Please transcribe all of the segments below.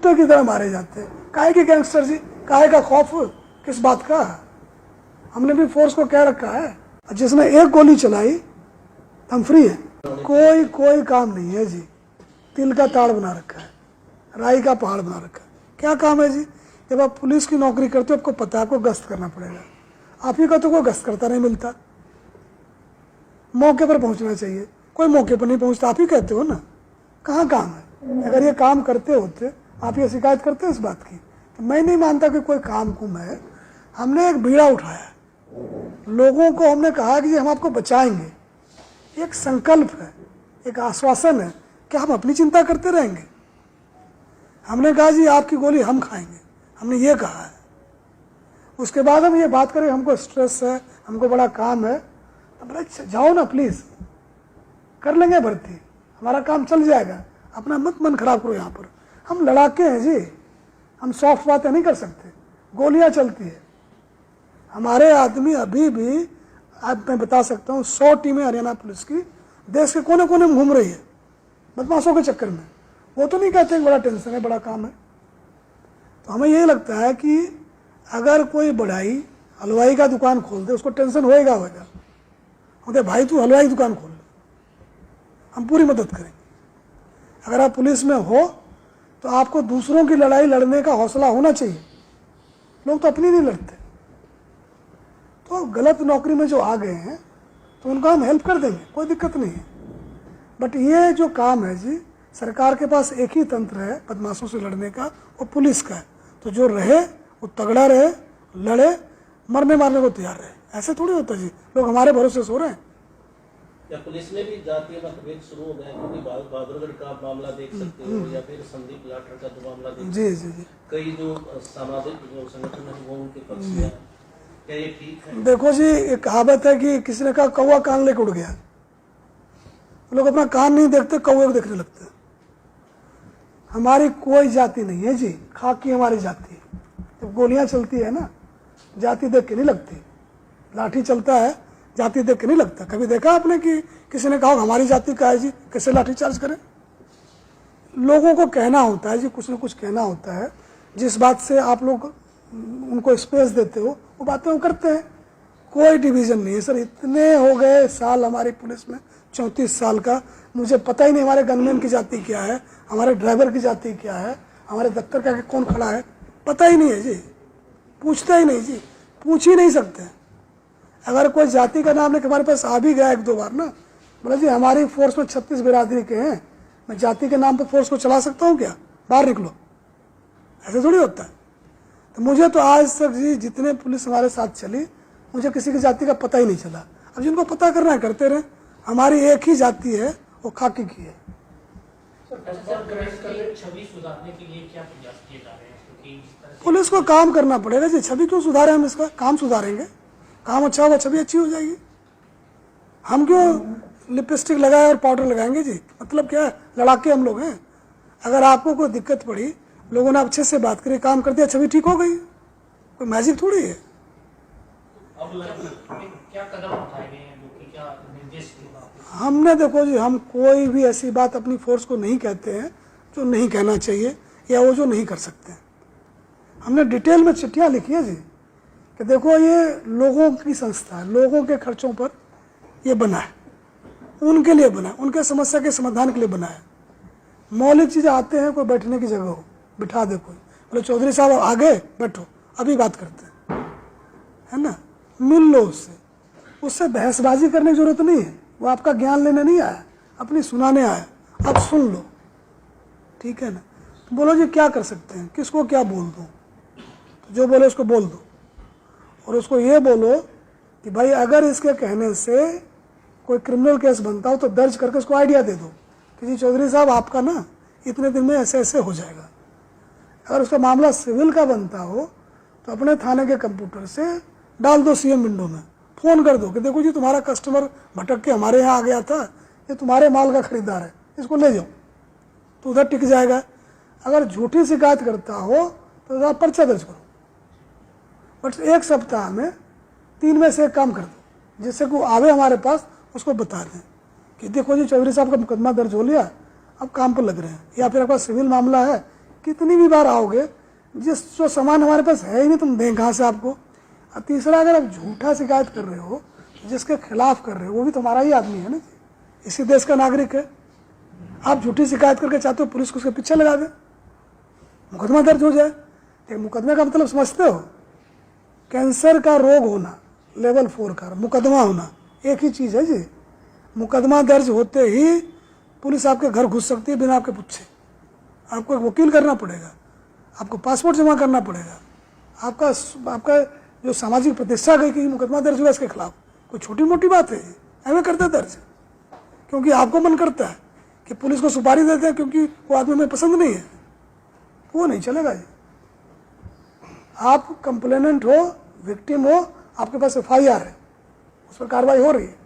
कुत्ते की तरह मारे जाते हैं। काहे के गैंगस्टर जी, काहे का खौफ, किस बात का? हमने भी फोर्स को कह रखा है, जिसने एक गोली चलाई हम फ्री है। कोई काम नहीं है जी। तिल का ताड़ बना रखा है, राई का पहाड़ बना रखा है। क्या काम है जी? जब आप पुलिस की नौकरी करते हो आपको पता है आपको गश्त करना पड़ेगा। आप ही का तो कोई गश्त करता नहीं मिलता। मौके पर पहुंचना चाहिए, कोई मौके पर नहीं पहुंचता। आप ही कहते हो ना, कहाँ काम है? अगर ये काम करते होते आप ये शिकायत करते इस बात की? तो मैं नहीं मानता कि कोई काम कुम है। हमने एक बीड़ा उठाया, लोगों को हमने कहा कि हम आपको बचाएंगे। एक संकल्प है, एक आश्वासन है कि हम अपनी चिंता करते रहेंगे। हमने कहा जी आपकी गोली हम खाएंगे, हमने ये कहा है। उसके बाद हम ये बात करें हमको स्ट्रेस है, हमको बड़ा काम है, तो बोले जाओ ना प्लीज, कर लेंगे भर्ती, हमारा काम चल जाएगा, अपना मत मन खराब करो। यहाँ पर हम लड़ाके हैं जी, हम सॉफ्ट बातें नहीं कर सकते। गोलियां चलती है, हमारे आदमी अभी भी, आज मैं बता सकता हूँ 100 टीमें हरियाणा पुलिस की देश के कोने कोने में घूम रही है बदमाशों के चक्कर में। वो तो नहीं कहते कि बड़ा टेंशन है, बड़ा काम है। तो हमें ये लगता है कि अगर कोई बढ़ाई हलवाई का दुकान खोल दे उसको टेंशन होएगा। बोलते भाई तू हलवाई दुकान खोल ले, हम पूरी मदद करेंगे। अगर आप पुलिस में हो तो आपको दूसरों की लड़ाई लड़ने का हौसला होना चाहिए। लोग तो अपनी नहीं लड़ते। तो गलत नौकरी में जो आ गए हैं तो उनको हम हेल्प कर देंगे, कोई दिक्कत नहीं है। बट ये जो काम है जी, सरकार के पास एक ही तंत्र है बदमाशों से लड़ने का, वो पुलिस का है। तो जो रहे वो तगड़ा रहे, लड़े, मरने मारने को तैयार रहे। ऐसे थोड़ी होता जी लोग हमारे भरोसे सो रहे हैं। या पुलिस में भी जातीय मतभेद शुरू हो गए, क्योंकि बहादुरगढ़ का मामला देख सकते हो या फिर संदीप लाठर का जो मामला देख जी जी जी, कई जो सामाजिक जो संगठन है वो उनके पक्ष में, क्या ये ठीक है? देखो जी, एक कहावत है कि किसी ने कहा कौवा कान लेके उड़ गया। लोग अपना कान नहीं देखते, कौवे को देखने लगते हैं। हमारी कोई जाति नहीं है जी, खाकी हमारी जाति है। जब गोलियां चलती है ना, जाति देख के नहीं लगती। लाठी चलता है, जाति देख के नहीं लगता। कभी देखा आपने कि किसी ने कहा हमारी जाति का है जी, कैसे लाठी चार्ज करें? लोगों को कहना होता है जी, कुछ न कुछ कहना होता है। जिस बात से आप लोग उनको स्पेस देते हो वो बातें वो करते हैं। कोई डिवीजन नहीं है सर। इतने हो गए साल हमारी पुलिस में, 34 साल का, मुझे पता ही नहीं हमारे गनमैन की जाति क्या है, हमारे ड्राइवर की जाति क्या है, हमारे दफ्तर का कौन खड़ा है, पता ही नहीं है जी। पूछता ही नहीं जी, पूछ ही नहीं सकते। अगर कोई जाति का नाम लेकर हमारे पास आ भी गया 1-2 बार ना, बोला जी हमारी फोर्स में 36 बिरादरी के हैं, मैं जाति के नाम पर फोर्स को चला सकता हूँ क्या? बाहर निकलो। ऐसे थोड़ी होता है। तो मुझे तो आज तक जी जितने पुलिस हमारे साथ चली, मुझे किसी की जाति का पता ही नहीं चला। अब जिनको पता करना है करते रहे। हमारी एक ही जाति है, वो खाकी की है। छवि सुधारने के लिए क्या प्रयास किए जा रहे हैं? पुलिस को काम करना पड़ेगा जी। छवि क्यों सुधारे? हम इसका काम सुधारेंगे, काम अच्छा होगा, छवि अच्छी हो जाएगी। हम क्यों लिपस्टिक लगाए और पाउडर लगाएंगे जी? मतलब क्या है? लड़ाके हम लोग हैं। अगर आपको कोई दिक्कत पड़ी, लोगों ने अच्छे से बात करी, काम कर दिया, छवि ठीक हो गई। कोई मैजिक थोड़ी है। अब क्या कदम उठाए गए हैं, जो कि क्या निर्देश हमने देखो जी, हम कोई भी ऐसी बात अपनी फोर्स को नहीं कहते हैं जो नहीं कहना चाहिए या वो जो नहीं कर सकते। हमने डिटेल में चिट्ठियां लिखी है जी कि देखो ये लोगों की संस्था है, लोगों के खर्चों पर ये बना है, उनके लिए बना है, उनके समस्या के समाधान के लिए बना है। मौलिक चीज़ें आते हैं, कोई बैठने की जगह हो, बिठा दे कोई, बोले चौधरी साहब आ गए, बैठो, अभी बात करते हैं, है ना, मिल लो उससे। उससे बहसबाजी करने की जरूरत नहीं है। वो आपका ज्ञान लेने नहीं आया, अपनी सुनाने आया। अब सुन लो, ठीक है ना। तो बोलो जी क्या कर सकते हैं, किसको क्या बोल दूँ? तो जो बोले उसको बोल दो, और उसको ये बोलो कि भाई अगर इसके कहने से कोई क्रिमिनल केस बनता हो तो दर्ज करके उसको आइडिया दे दो कि जी चौधरी साहब आपका ना इतने दिन में ऐसे ऐसे हो जाएगा। अगर उसका मामला सिविल का बनता हो तो अपने थाने के कंप्यूटर से डाल दो सीएम विंडो में, फ़ोन कर दो कि देखो जी तुम्हारा कस्टमर भटक के हमारे यहाँ आ गया था, ये तुम्हारे माल का खरीदार है, इसको ले जाओ, तो उधर टिक जाएगा। अगर झूठी शिकायत करता हो तो आप पर्चा दर्ज करो, बट 1 सप्ताह में 3 में से 1 काम कर दो, जिससे को आवे हमारे पास उसको बता दें कि देखो जी चौधरी साहब का मुकदमा दर्ज हो लिया, अब काम पर लग रहे हैं, या फिर आपका सिविल मामला है, कितनी भी बार आओगे, जो सामान हमारे पास है ही नहीं तुम दें कहाँ से आपको। और तीसरा, अगर आप झूठा शिकायत कर रहे हो, जिसके खिलाफ कर रहे हो वो भी तुम्हारा ही आदमी है ना, इसी देश का नागरिक है। आप झूठी शिकायत करके चाहते हो पुलिस को उसके पीछे लगा दे, मुकदमा दर्ज हो जाए। एक मुकदमे का मतलब समझते हो? कैंसर का रोग होना लेवल 4 का, मुकदमा होना एक ही चीज़ है जी। मुकदमा दर्ज होते ही पुलिस आपके घर घुस सकती है बिना आपके पूछे। आपको एक वकील करना पड़ेगा, आपको पासपोर्ट जमा करना पड़ेगा, आपका जो सामाजिक प्रतिष्ठा गई कि मुकदमा दर्ज हुआ इसके खिलाफ, कोई छोटी मोटी बात है? ऐसे करते दर्ज क्योंकि आपको मन करता है कि पुलिस को सुपारी देते हैं क्योंकि वो आदमी हमें पसंद नहीं है, वो नहीं चलेगा जी। आप कंप्लेनेंट हो, विक्टिम हो, आपके पास FIR है, उस पर कार्रवाई हो रही है।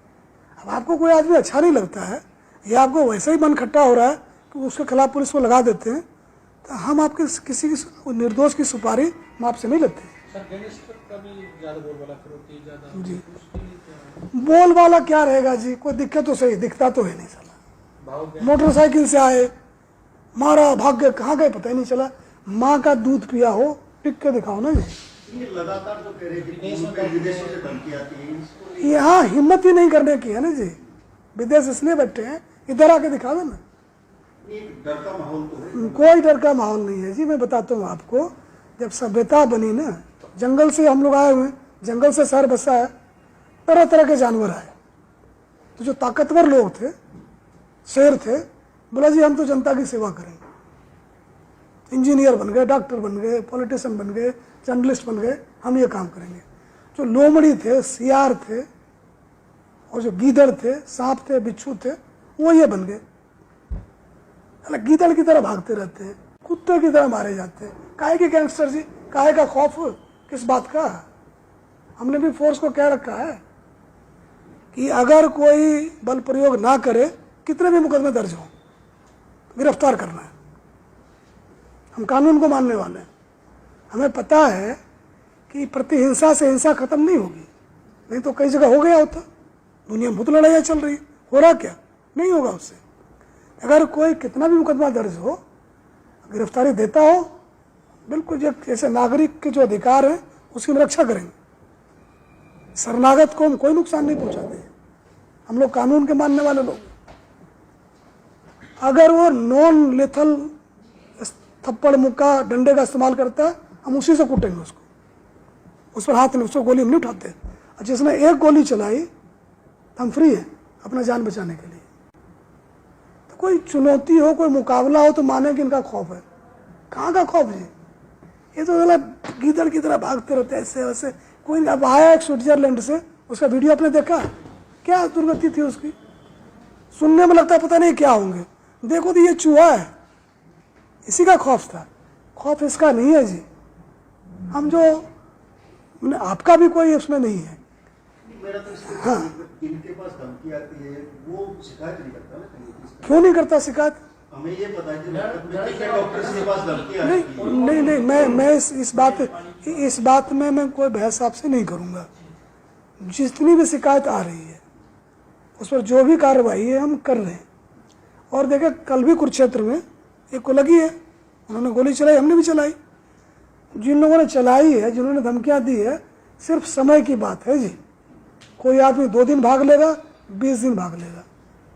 अब आपको कोई आदमी अच्छा नहीं लगता है या आपको वैसे ही मन खट्टा हो रहा है कि उसके खिलाफ पुलिस को लगा देते हैं, तो हम आपके किसी की निर्दोष की सुपारी हम आपसे नहीं लेते। सर गैंगस्टर का भी ज्यादा बोलबाला फिरौती ज्यादा जी। उसके लिए क्या बोल वाला क्या रहेगा जी, कोई दिक्कत तो सही, दिखता तो है नहीं साला। भाव गया? मोटरसाइकिल से आए, मारा, भाग गए, कहाँ गए पता ही नहीं चला। माँ का दूध पिया हो, टिक के दिखाओ ना जी। ये लगातार जो कह रहे थे कि विदेशों से धमकी आती है, इसको यहाँ हिम्मत ही नहीं करने की है ना जी। विदेश इसलिए बैठे हैं, इधर आके दिखा दो ना। एक डर का माहौल तो है। कोई डर का माहौल नहीं है जी। मैं बताता हूँ आपको, जब सभ्यता बनी ना, जंगल से हम लोग आए हुए, जंगल से शहर बसा है, तरह तरह के जानवर आए। तो जो ताकतवर लोग थे, शेर थे, बोला जी हम तो जनता की सेवा करेंगे। इंजीनियर बन गए, डॉक्टर बन गए, पॉलिटिशियन बन गए, जर्नलिस्ट बन गए, हम ये काम करेंगे। जो लोमड़ी थे, सियार थे, और जो गीदड़ थे, सांप थे, बिच्छू थे, वो ये बन गए। गीदड़ की तरह भागते रहते हैं, कुत्ते की तरह मारे जाते हैं। काहे के गैंगस्टर जी, काहे का खौफ, किस बात का? हमने भी फोर्स को कह रखा है कि अगर कोई बल प्रयोग ना करे, कितने भी मुकदमे दर्ज हो, गिरफ्तार करना है। हम कानून को मानने वाले हैं। हमें पता है कि प्रतिहिंसा से हिंसा खत्म नहीं होगी, नहीं तो कई जगह हो गया होता। दुनिया में बहुत लड़ाइयाँ चल रही, हो रहा क्या? नहीं होगा उससे। अगर कोई कितना भी मुकदमा दर्ज हो, गिरफ्तारी देता हो, बिल्कुल जैसे नागरिक के जो अधिकार है उसकी हम रक्षा करेंगे। शरणागत को हम कोई नुकसान नहीं पहुंचाते। हम लोग कानून के मानने वाले लोग। अगर वो नॉन लेथल थप्पड़, मुक्का, डंडे का इस्तेमाल करता है, हम उसी से कूटेंगे उसको। उस पर हाथ नहीं, उसको गोली हम नहीं उठाते। और जिसने एक गोली चलाई तो हम फ्री हैं अपना जान बचाने के लिए। तो कोई चुनौती हो, कोई मुकाबला हो तो माने कि इनका खौफ है। कहाँ का खौफ जी? ये तो गीदड़ की तरह भागते रहते हैं ऐसे वैसे। कोई अब आया एक स्विट्जरलैंड से, उसका वीडियो आपने देखा? क्या दुर्गति थी उसकी। सुनने में लगता है पता नहीं क्या होंगे, देखो तो ये चूहा है। इसी का खौफ था, खौफ इसका नहीं है जी। हम जो आपका भी कोई उसमें नहीं है। मेरा तो इनके पास धमकी आती है, वो शिकायत नहीं करता ना कहीं। क्यों नहीं करता शिकायत? हमें ये पता है कि डॉक्टर के पास धमकी आती है। नहीं, मैं इस बात में मैं कोई बहस आपसे नहीं करूंगा। जितनी भी शिकायत आ रही है उस पर जो भी कार्रवाई है हम कर रहे हैं। और देखें, कल भी कुरुक्षेत्र में एक को लगी है, उन्होंने गोली चलाई, हमने भी चलाई। जिन लोगों ने चलाई है, जिन्होंने धमकियां दी है, सिर्फ समय की बात है जी। कोई आदमी 2 दिन भाग लेगा, 20 दिन भाग लेगा,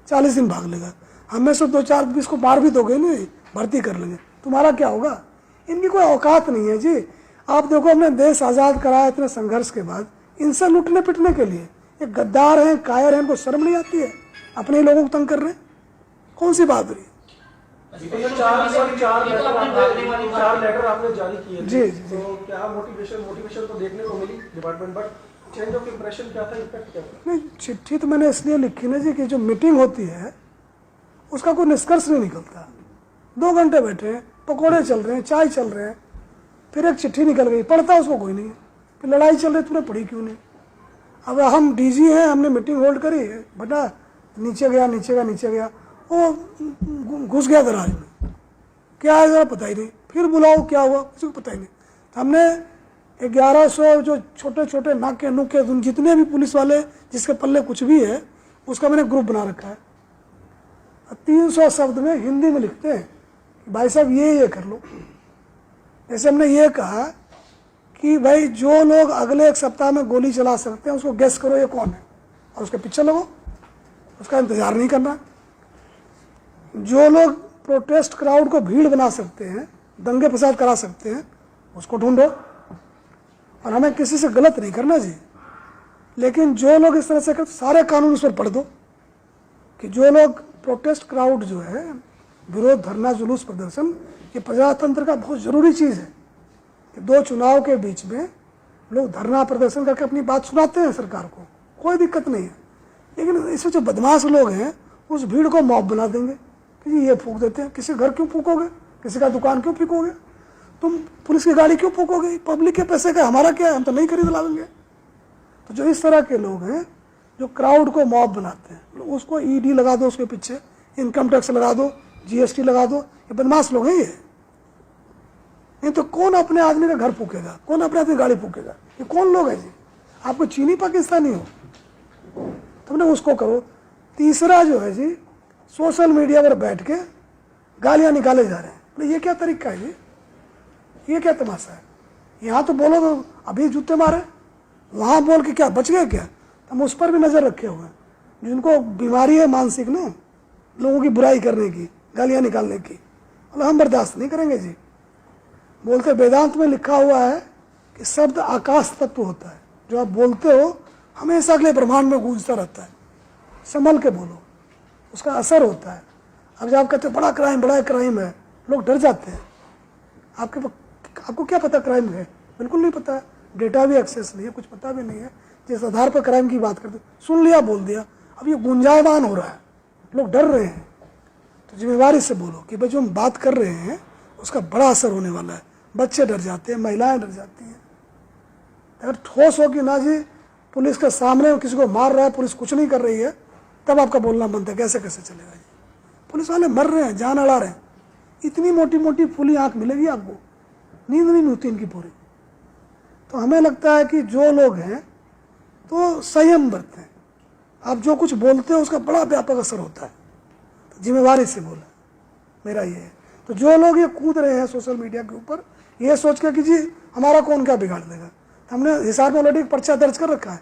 40 दिन भाग लेगा। हमें से 2-4 20 को मार भी दोगे नहीं, भर्ती कर लेंगे, तुम्हारा क्या होगा? इनकी कोई औकात नहीं है जी। आप देखो, हमने देश आज़ाद कराया इतने संघर्ष के बाद, इनसे लुटने पिटने के लिए। ये गद्दार हैं, कायर हैं, इनको शर्म नहीं आती है? अपने ही लोगों को तंग कर रहे हैं, कौन सी बहादुरी? चार लेटर आपने जारी किए जी, थे। जी, जी। तो क्या मोटिवेशन तो देखने को मिली department, but change of impression क्या था, इफेक्ट क्या था? नहीं, चिट्ठी तो मैंने इसलिए लिखी ना जी कि जो मीटिंग होती है उसका कोई निष्कर्ष नहीं निकलता। 2 घंटे बैठे हैं, पकौड़े चल रहे हैं, चाय चल रहे हैं, फिर एक चिट्ठी निकल गई, पढ़ता उसको कोई नहीं है। फिर लड़ाई चल रही, तूने पढ़ी क्यों नहीं? अब हम डीजी हैं, हमने मीटिंग होल्ड करी, बेटा नीचे गया, वो घुस गया दराज में। क्या है जरा पता ही नहीं, फिर बुलाओ क्या हुआ किसी को पता ही नहीं। तो हमने 1100 जो छोटे छोटे नाके नुके जितने भी पुलिस वाले जिसके पल्ले कुछ भी है, उसका मैंने ग्रुप बना रखा है। 300 शब्द में हिंदी में लिखते हैं कि भाई साहब ये कर लो, जैसे हमने ये कहा कि भाई जो लोग अगले एक सप्ताह में गोली चला सकते हैं उसको गेस करो ये कौन है, और उसके पीछे लगो, उसका इंतजार नहीं करना। जो लोग प्रोटेस्ट क्राउड को भीड़ बना सकते हैं, दंगे फसाद करा सकते हैं, उसको ढूंढो। और हमें किसी से गलत नहीं करना जी, लेकिन जो लोग इस तरह से करते सारे कानून उस पर पढ़ दो कि जो लोग प्रोटेस्ट क्राउड जो है, विरोध, धरना, जुलूस, प्रदर्शन, ये प्रजातंत्र का बहुत ज़रूरी चीज़ है कि दो चुनाव के बीच में लोग धरना प्रदर्शन करके अपनी बात सुनाते हैं सरकार को, कोई दिक्कत नहीं है। लेकिन इसमें जो बदमाश लोग हैं उस भीड़ को मॉब बना देंगे कि जी ये फूंक देते हैं। किसी घर क्यों फूकोगे, किसी का दुकान क्यों फूकोगे, तुम पुलिस की गाड़ी क्यों फूकोगे, पब्लिक के पैसे का हमारा क्या है, हम तो नहीं खरीद लाएंगे। तो जो इस तरह के लोग हैं जो क्राउड को मॉब बनाते हैं, उसको ईडी लगा दो, उसके पीछे इनकम टैक्स लगा दो, जीएसटी लगा दो, ये बदमाश लोग हैं ये। नहीं तो कौन अपने आदमी का घर फूकेगा, कौन अपने आदमी गाड़ी फूकेगा, ये कौन लोग हैं जी? आपको चीनी पाकिस्तानी हो तुमने उसको करो। तीसरा जो है जी, सोशल मीडिया पर बैठ के गालियां निकाले जा रहे हैं, तो ये क्या तरीका है जी, ये क्या तमाशा है? यहाँ तो बोलो तो अभी जूते मारे, वहाँ बोल के क्या बच गए क्या? हम उस पर भी नज़र रखे हुए हैं जिनको बीमारी है मानसिक ना, लोगों की बुराई करने की, गालियाँ निकालने की, मतलब हम बर्दाश्त नहीं करेंगे जी। बोलते वेदांत में लिखा हुआ है कि शब्द आकाश तत्व होता है, जो आप बोलते हो हमेशा अगले ब्रह्मांड में गूंजता रहता है। संभल के बोलो, उसका असर होता है। अब जब आप कहते हो बड़ा क्राइम है, लोग डर जाते हैं। आपको क्या पता क्राइम है? बिल्कुल नहीं पता है, डेटा भी एक्सेस नहीं है, कुछ पता भी नहीं है। जिस आधार पर क्राइम की बात करते, सुन लिया, बोल दिया, अब ये गुंजायमान हो रहा है, लोग डर रहे हैं। तो जिम्मेवारी से बोलो कि भाई जो हम बात कर रहे हैं उसका बड़ा असर होने वाला है। बच्चे डर जाते हैं, महिलाएं डर जाती हैं। अगर ठोस हो कि ना जी पुलिस के सामने किसी को मार रहा है, पुलिस कुछ नहीं कर रही है, तब आपका बोलना बनता है। कैसे चलेगा जी? पुलिस वाले मर रहे हैं, जान अड़ा रहे हैं, इतनी मोटी मोटी फुली आंख मिलेगी आपको, नींद नहीं होती इनकी पूरी। तो हमें लगता है कि जो लोग हैं तो संयम बरतें। आप जो कुछ बोलते हो उसका बड़ा व्यापक असर होता है, तो जिम्मेवारी से बोला मेरा ये है। तो जो लोग ये कूद रहे हैं सोशल मीडिया के ऊपर ये सोच के कि जी हमारा कौन क्या बिगाड़ देगा, हमने हिसार में ऑलरेडी एक पर्चा दर्ज कर रखा है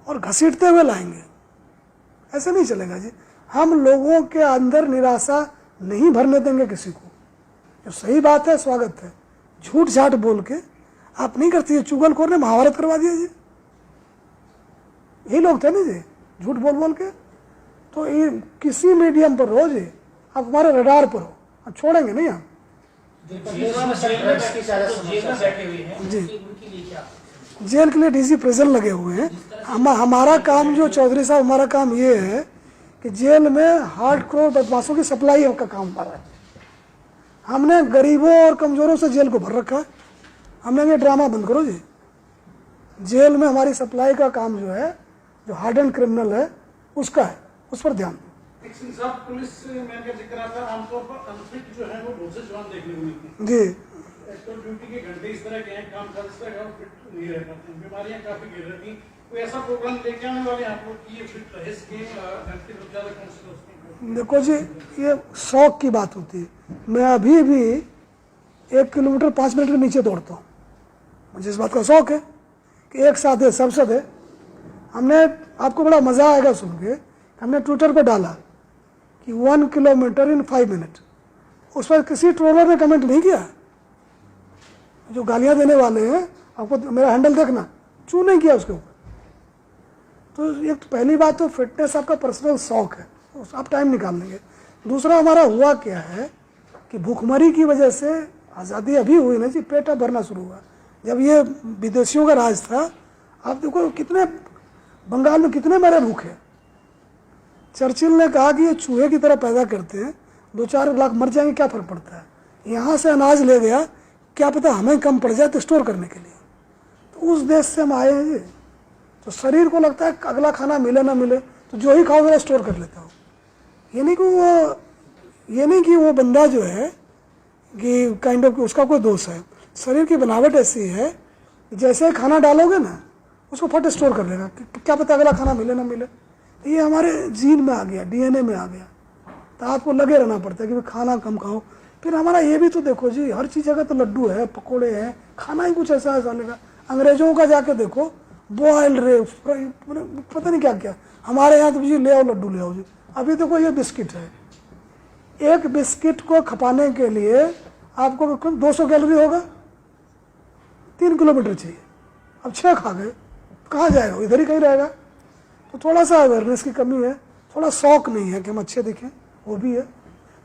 और घसीटते हुए लाएंगे, ऐसे नहीं चलेगा जी। हम लोगों के अंदर निराशा नहीं भरने देंगे किसी को। जो सही बात है स्वागत है, झूठ झाट बोल के आप नहीं करती है। चुगलखोर ने महाभारत करवा दिया जी, यही लोग थे ना जी, झूठ बोल बोल के। तो ये किसी मीडियम पर हो जी, आप हमारे रडार पर हो, हम छोड़ेंगे नहीं हम जी। जेल के लिए डीजी प्रिजन लगे हुए हैं। हमारा काम जो चौधरी साहब, हमारा काम ये है कि जेल में हार्डकोर बदमाशों की सप्लाई का काम कर रहा है। हमने गरीबों और कमजोरों से जेल को भर रखा है। हमने ये ड्रामा बंद करो जी। जेल में हमारी सप्लाई का काम जो है, जो हार्ड एंड क्रिमिनल है उसका है, उस पर ध्यान दो। पुलिस में क्या जिक्र आता है, आमतौर पर अनफिट जो है वो बहुत से जवान देखने को मिलती है जी। एक्चुअल ड्यूटी के घंटे इस तरह के हैं, काम काज इस तरह का, फिट नहीं रह पाते हैं, बीमारियां काफी गिर रहती हैं। कोई ऐसा प्रोग्राम लेके आने वाले आप लोग कि ये फिट रहे, इसके ज्यादा कौन। देखो जी, ये शौक की बात होती है। मैं अभी भी 1 किलोमीटर 5 मिनट के नीचे दौड़ता हूँ, मुझे इस बात का शौक है कि एक साथ है, सब साथ है। हमने, आपको बड़ा मजा आएगा सुन के, हमने ट्विटर पे डाला कि 1 किलोमीटर इन 5 मिनट। उस पर किसी ट्रोलर ने कमेंट नहीं किया। जो गालियां देने वाले हैं, आपको मेरा हैंडल देखना, चू नहीं किया उसके ऊपर। तो एक पहली बात तो फिटनेस आपका पर्सनल शौक है, आप टाइम निकाल लेंगे। दूसरा, हमारा हुआ क्या है कि भूखमरी की वजह से आज़ादी अभी हुई ना जी, पेट भरना शुरू हुआ। जब ये विदेशियों का राज था, आप देखो कितने बंगाल में कितने मरे भूखे। चर्चिल ने कहा कि ये चूहे की तरह पैदा करते हैं, 2-4 लाख मर जाएंगे, क्या फर्क पड़ता है। यहाँ से अनाज ले गया, क्या पता हमें कम पड़ जाए तो स्टोर करने के लिए। तो उस देश से हम आए हैं जी। तो शरीर को लगता है अगला खाना मिले ना मिले तो जो ही खाओ जरा स्टोर कर लेता हूँ। ये नहीं कि वो बंदा जो है कि काइंड ऑफ उसका कोई दोष है। शरीर की बनावट ऐसी है कि जैसे खाना डालोगे ना उसको फट स्टोर कर लेगा, क्या पता अगला खाना मिले ना मिले। तो ये हमारे जीन में आ गया, डीएनए में आ गया। तो आपको लगे रहना पड़ता है कि खाना कम खाओ, फिर हमारा ये भी तो देखो जी, हर चीज़ का तो लड्डू है, पकोड़े हैं, खाना ही कुछ ऐसा है साले का। अंग्रेजों का जाके देखो, बॉइल्ड रे, पता नहीं क्या क्या। हमारे यहाँ तो जी ले आओ लड्डू ले आओ जी। अभी देखो ये बिस्किट है, एक बिस्किट को खपाने के लिए आपको 200 कैलोरी होगा, 3 किलोमीटर चाहिए। अब 6 खा गए, कहाँ जाएगा, इधर ही कहीं रहेगा। तो थोड़ा सा अवेयरनेस की कमी है, थोड़ा शौक नहीं है कि हम अच्छे दिखें, वो भी है।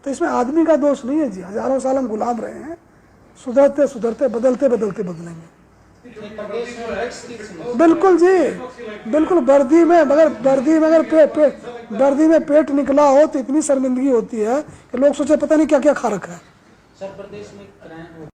तो इसमें आदमी का दोष नहीं है जी, हजारों साल हम गुलाम रहे हैं, सुधरते सुधरते बदलते बदलते बदलेंगे। प्रदेश में ड्रग्स की समस्या बिल्कुल जी, बिल्कुल। वर्दी में अगर वर्दी में पेट निकला हो तो इतनी शर्मिंदगी होती है कि लोग सोचे पता नहीं क्या क्या खा रखा है। सर प्रदेश में क्राइम